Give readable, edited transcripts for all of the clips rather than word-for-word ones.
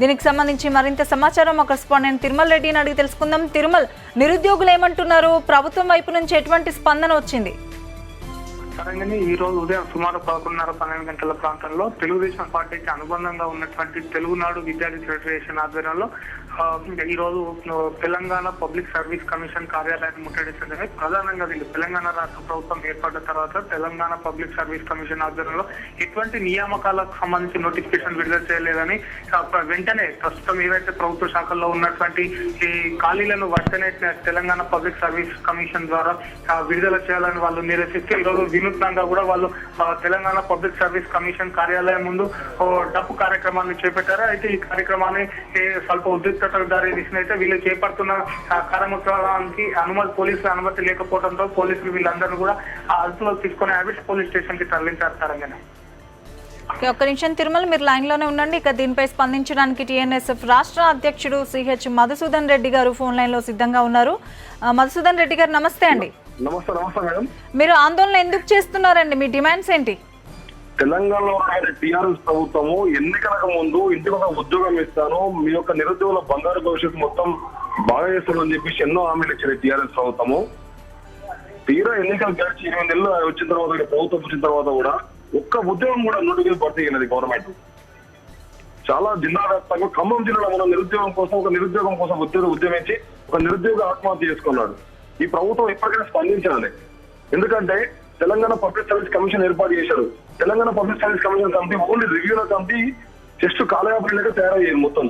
దీనికి సంబంధించి మరింత సమాచారం మా కరెస్పాండెంట్ తిరుమల్ రెడ్డిని అడిగి తెలుసుకుందాం. తిరుమల్, నిరుద్యోగులు ఏమంటున్నారు? ప్రభుత్వం వైపు నుంచి ఎటువంటి స్పందన వచ్చింది? సరంగానే ఈ రోజు ఉదయం సుమారు 11:30-12 గంటల ప్రాంతంలో తెలుగుదేశం పార్టీకి అనుబంధంగా ఉన్నటువంటి తెలుగునాడు విద్యార్థి ఫెడరేషన్ ఆధ్వర్యంలో ఈ రోజు తెలంగాణ పబ్లిక్ సర్వీస్ కమిషన్ కార్యాలయాన్ని ముట్టడించడమే ప్రధానంగా వీళ్ళు తెలంగాణ రాష్ట్ర ప్రభుత్వం ఏర్పడిన తర్వాత తెలంగాణ పబ్లిక్ సర్వీస్ కమిషన్ ఆధ్వర్యంలో ఎటువంటి నియామకాలకు సంబంధించి నోటిఫికేషన్ విడుదల చేయలేదని వెంటనే ప్రస్తుతం ఏవైతే ప్రభుత్వ శాఖల్లో ఉన్నటువంటి ఈ ఖాళీలను వెంటనే తెలంగాణ పబ్లిక్ సర్వీస్ కమిషన్ ద్వారా విడుదల చేయాలని వాళ్ళు నిరసిస్తూ ఈరోజు వినూత్నంగా కూడా వాళ్ళు తెలంగాణ పబ్లిక్ సర్వీస్ కమిషన్ కార్యాలయం ముందు డప్పు కార్యక్రమాన్ని చేపట్టారు. అయితే ఈ కార్యక్రమాన్ని స్వల్ప ఉద్రిక్తతకు దారి తీసినైతే వీళ్ళు చేపడుతున్న కార్యక్రమానికి పోలీసుల అనుమతి లేకపోవడంతో పోలీసులు వీళ్ళందరూ కూడా అదుపులో తీసుకుని హ్యాబిట్స్ పోలీస్ స్టేషన్ కి తరలించారు. తరంగానే ఒక్క నిమిషం తిరుమల, మీరు లైన్ లోనే ఉండండి. ఇక దీనిపై స్పందించడానికి టీఎన్ఎస్ఎఫ్ రాష్ట్ర అధ్యక్షుడు సిహెచ్ మధుసూదన్ రెడ్డి గారు ఫోన్ లైన్ లో సిద్ధంగా ఉన్నారు. మధుసూదన్ రెడ్డి గారు నమస్తే అండి. నమస్తే మేడం. మీరు ఆందోళన ఎందుకు చేస్తున్నారండి? మీ డిమాండ్స్ ఏంటి? తెలంగాణలో టీఆర్ఎస్ ప్రభుత్వము ఎన్నికలకు ముందు ఇంటికి ఒక ఉద్యోగం ఇస్తాను, మీ యొక్క నిరుద్యోగుల బంగారు భవిష్యత్తు మొత్తం బాగా చేస్తానని చెప్పేసి ఎన్నో హామీలు ఇచ్చింది టీఆర్ఎస్ ప్రభుత్వము. తీరా ఎన్నికలు గడిచి 8 నెలలు వచ్చిన తర్వాత ప్రభుత్వం వచ్చిన తర్వాత కూడా ఒక్క ఉద్యోగం కూడా నోటిఫికేషన్ భర్తీ చేయలేదు గవర్నమెంట్. చాలా జిల్లా వ్యాప్తంగా ఖమ్మం జిల్లాలో మనం నిరుద్యోగం కోసం ఉద్యమించి ఒక నిరుద్యోగ ఆత్మహత్య చేసుకున్నాడు. ఈ ప్రభుత్వం ఇప్పటికైనా స్పందించాలి. ఎందుకంటే తెలంగాణ పబ్లిక్ సర్వీస్ కమిషన్ ఏర్పాటు చేశారు. Telangana public service commission committee only రివ్యూల కమిటీ జస్ట్ కాలయాపనగా తయారయ్యేది మొత్తం.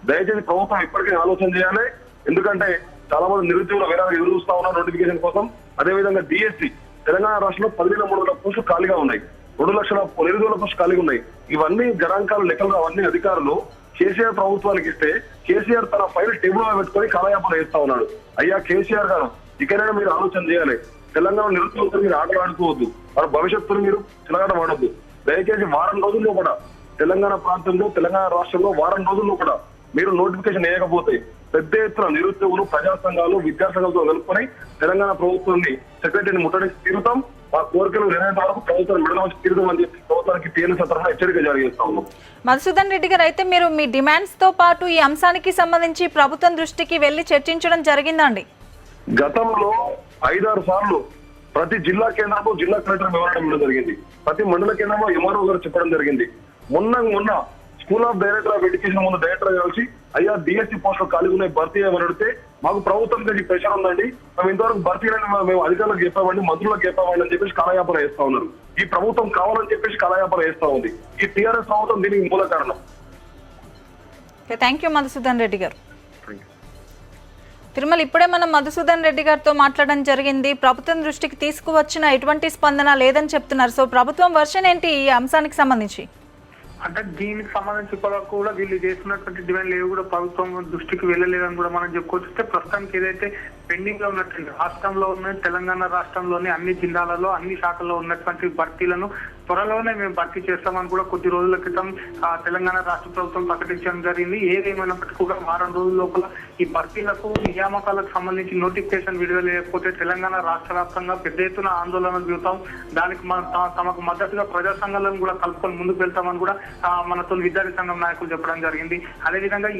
దయచేసి ప్రభుత్వం ఇప్పటికీ ఆలోచన చేయాలి. ఎందుకంటే చాలా మంది నిరుద్యోగులు వేరే ఎదురు చూస్తా ఉన్నారు నోటిఫికేషన్ కోసం. అదేవిధంగా డిఎస్సి తెలంగాణ రాష్ట్రంలో 10,300 పోస్టులు ఖాళీగా ఉన్నాయి, 2 లక్షల నిరుద్యోగుల పోస్టులు ఖాళీగా ఉన్నాయి. ఇవన్నీ గణాంకాలు లెక్కలు అవన్నీ అధికారులు కేసీఆర్ ప్రభుత్వానికి ఇస్తే కేసీఆర్ తన ఫైల్ టేబుల్ లో పెట్టుకొని కాలయాపన చేస్తా ఉన్నాడు. అయ్యా కేసీఆర్ గారు, ఇకనైనా మీరు ఆలోచన చేయాలి. తెలంగాణ నిరుద్యోగులతో మీరు ఆటలు ఆడుకోవద్దు, వారి భవిష్యత్తును మీరు చిలగాట వాడద్దు. దయచేసి వారం రోజుల్లో కూడా తెలంగాణ ప్రాంతంలో తెలంగాణ రాష్ట్రంలో వారం రోజుల్లో కూడా మీరు నోటిఫికేషన్ వేయకపోతే పెద్ద ఎత్తున నిరుద్యోగులు ప్రజా సంఘాలు విద్యార్థి సంఘాలతో కలుపుకొని తెలంగాణ ప్రభుత్వాన్ని సెక్రటరీని ముట్టడికి తీరుతాం. మా కోరికలు నెరవేరే వరకు ప్రభుత్వం మెడలోంచి తీరుతాం అని చెప్పి ప్రభుత్వానికి టీఎన్ఎస్ తరఫున హెచ్చరిక జారీ చేస్తా ఉన్నాం. మధుసూదన్ రెడ్డి గారు, అయితే మీరు మీ డిమాండ్స్ తో పాటు ఈ అంశానికి సంబంధించి ప్రభుత్వం దృష్టికి వెళ్లి చర్చించడం జరిగిందండి? గతంలో 5-6 సార్లు ప్రతి జిల్లా కేంద్రంలో జిల్లా కలెక్టర్ మెమోరాండం ఇవ్వడం జరిగింది. ప్రతి మండల కేంద్రంలో ఎంఆర్ఓ గారు చెప్పడం జరిగింది. మొన్న school of director of education ముందు డైరెక్టర్ కలిసి అయ్యా డిఎస్సి పోస్టులు ఖాళీ ఉన్నాయి, భర్తీ చేయమని అడిగితే మాకు ప్రభుత్వం నుంచి ప్రెషర్ ఉందండి, మేము ఇంతవరకు భర్తీ మేము అధికారులకు చెప్పామండి, మంత్రులకు చెప్పామండి అని చెప్పేసి కాలయాపన వేస్తా ఉన్నారు. ఈ ప్రభుత్వం కావాలని చెప్పేసి కాలయాపన వేస్తా ఉంది. ఈ టీఆర్ఎస్ ప్రభుత్వం దీనికి మూల కారణం. థ్యాంక్ యూ మధుసూదన్ రెడ్డి గారు. తిరుమల, ఇప్పుడే మనం మధుసూదన్ రెడ్డి గారితో మాట్లాడడం జరిగింది. ప్రభుత్వం దృష్టికి తీసుకువచ్చిన ఎటువంటి స్పందన లేదని చెప్తున్నారు. సో ప్రభుత్వం వర్షన్ ఏంటి ఈ అంశానికి సంబంధించి? అంటే దీనికి సంబంధించి కూడా వీళ్ళు చేస్తున్నటువంటి డిమాండ్లు ఏవి కూడా ప్రభుత్వం దృష్టికి వెళ్ళలేదని కూడా మనం చెప్పుకోవచ్చు. ప్రస్తుతానికి ఏదైతే పెండింగ్ లో ఉన్నటువంటి రాష్ట్రంలో ఉన్న తెలంగాణ రాష్ట్రంలోని అన్ని జిల్లాలలో అన్ని శాఖల్లో ఉన్నటువంటి భర్తీలను త్వరలోనే మేము భర్తీ చేస్తామని కూడా కొద్ది రోజుల క్రితం తెలంగాణ రాష్ట్ర ప్రభుత్వం ప్రకటించడం జరిగింది. ఏదేమైనప్పటికీ కూడా వారం రోజుల లోపల ఈ భర్తీలకు నియామకాలకు సంబంధించి నోటిఫికేషన్ విడుదల లేకపోతే తెలంగాణ రాష్ట్ర వ్యాప్తంగా పెద్ద ఎత్తున ఆందోళనలు దిగుతాం. దానికి తమకు మద్దతుగా ప్రజా సంఘాలను కూడా కలుపుకొని ముందుకు వెళ్తామని కూడా మనతో విద్యార్థి సంఘం నాయకులు చెప్పడం జరిగింది. అదేవిధంగా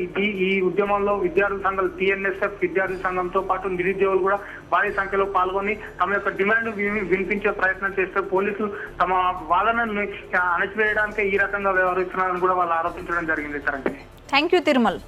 ఈ ఉద్యమంలో విద్యార్థి సంఘాలు టీఎన్ఎస్ఎఫ్ విద్యార్థి సంఘంతో పాటు నిరుద్యోగులు కూడా భారీ సంఖ్యలో పాల్గొని తమ యొక్క డిమాండ్ వినిపించే ప్రయత్నం చేస్తే పోలీసులు తమ వాదనను అణచివేయడానికి ఈ రకంగా వ్యవహరిస్తున్నారని కూడా వాళ్ళు ఆరోపించడం జరిగింది. Thank you Tirumal.